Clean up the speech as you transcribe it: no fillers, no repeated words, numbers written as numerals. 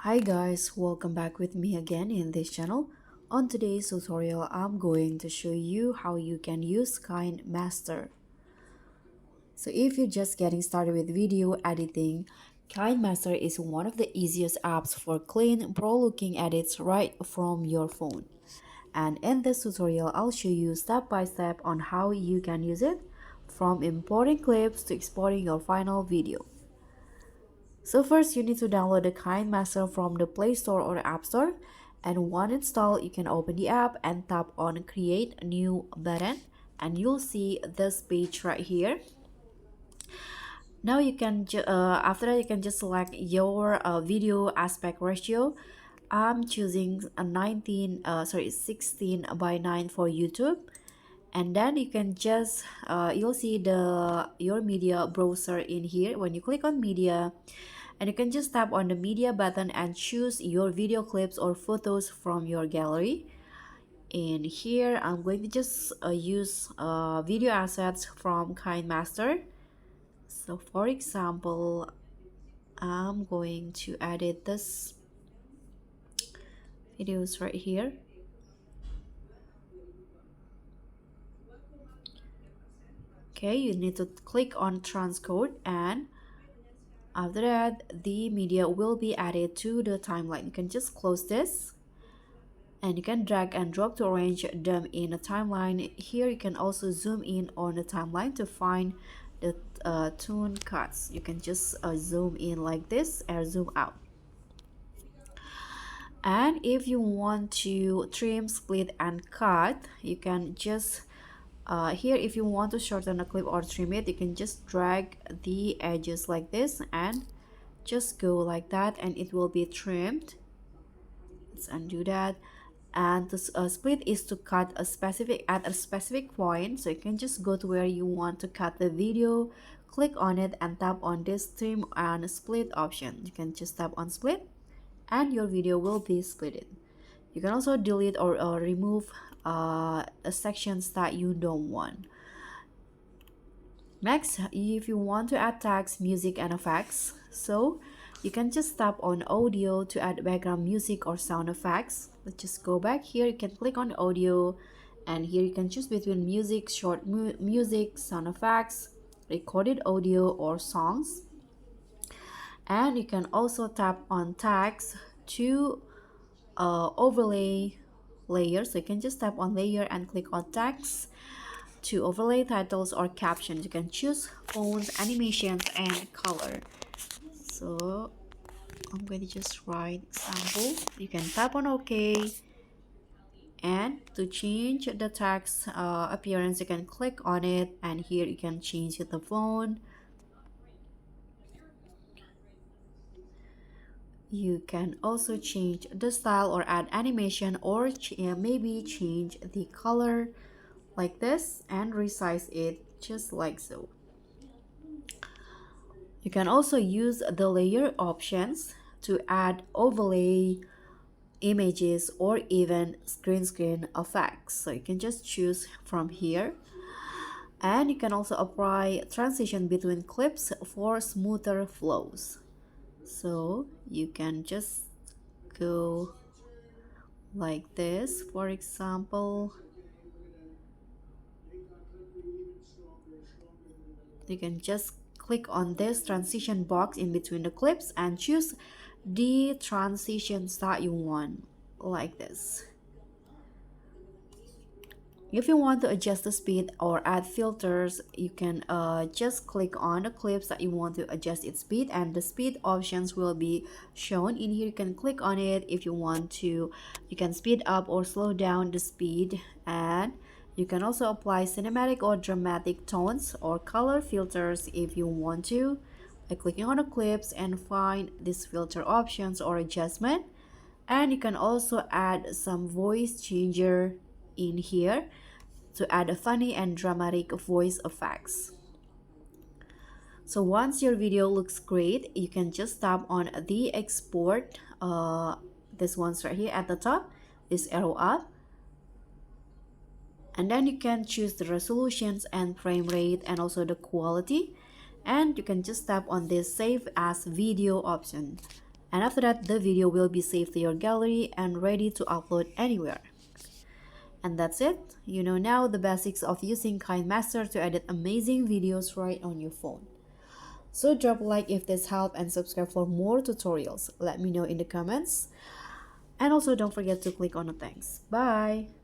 Hi guys, welcome back with me again in this channel. On today's tutorial, I'm going to show you how you can use KineMaster. So if you're just getting started with video editing, KineMaster is one of the easiest apps for clean, pro-looking edits right from your phone. And in this tutorial, I'll show you step by step on how you can use it, from importing clips to exporting your final video. So first you need to download the KineMaster from the Play Store or App Store, and once installed you can open the app and tap on create new button and you'll see this page right here. Now you can after that you can just select your video aspect ratio. I'm choosing a 16 by 9 for YouTube, and then you can just you'll see your media browser in here. When you click on media, and you can just tap on the media button and choose your video clips or photos from your gallery. And here I'm going to just use video assets from KineMaster. So for example, I'm going to edit this videos right here. Okay, you need to click on transcode, and after that the media will be added to the timeline. You can just close this, and you can drag and drop to arrange them in a timeline. Here you can also zoom in on the timeline to find the tune cuts. You can just zoom in like this or zoom out. And if you want to trim, split, and cut, you can just here, if you want to shorten a clip or trim it, you can just drag the edges like this and just go like that, and it will be trimmed. Let's undo that. And the split is to cut a specific at a specific point, so you can just go to where you want to cut the video, click on it, and tap on this trim and split option. You can just tap on split and your video will be splitted. You can also delete or remove the sections that you don't want. Next, if you want to add tags, music, and effects, so you can just tap on audio to add background music or sound effects. Let's just go back here. You can click on audio, and here you can choose between music, short music, sound effects, recorded audio, or songs. And you can also tap on tags to overlay layers. So you can just tap on layer and click on tags to overlay titles or captions. You can choose fonts, animations, and color. So I'm going to just write example. You can tap on OK, and to change the text appearance you can click on it, and here you can change the font. You can also change the style or add animation, or maybe change the color like this and resize it just like so. You can also use the layer options to add overlay images or even screen effects. So you can just choose from here. And you can also apply transition between clips for smoother flows. So you can just go like this, for example. You can just click on this transition box in between the clips and choose the transitions that you want, like this. If you want to adjust the speed or add filters, you can just click on the clips that you want to adjust its speed, and the speed options will be shown in here. You can click on it if you want to. You can speed up or slow down the speed, and you can also apply cinematic or dramatic tones or color filters if you want to, by clicking on the clips and find these filter options or adjustment. And you can also add some voice changer in here to add a funny and dramatic voice effects. So once your video looks great, you can just tap on the export, this one's right here at the top, this arrow up, and then you can choose the resolutions and frame rate and also the quality, and you can just tap on this save as video option. And after that, the video will be saved to your gallery and ready to upload anywhere. And that's it. You know now the basics of using KineMaster to edit amazing videos right on your phone. So drop a like if this helped and subscribe for more tutorials. Let me know in the comments. And also don't forget to click on the thanks. Bye!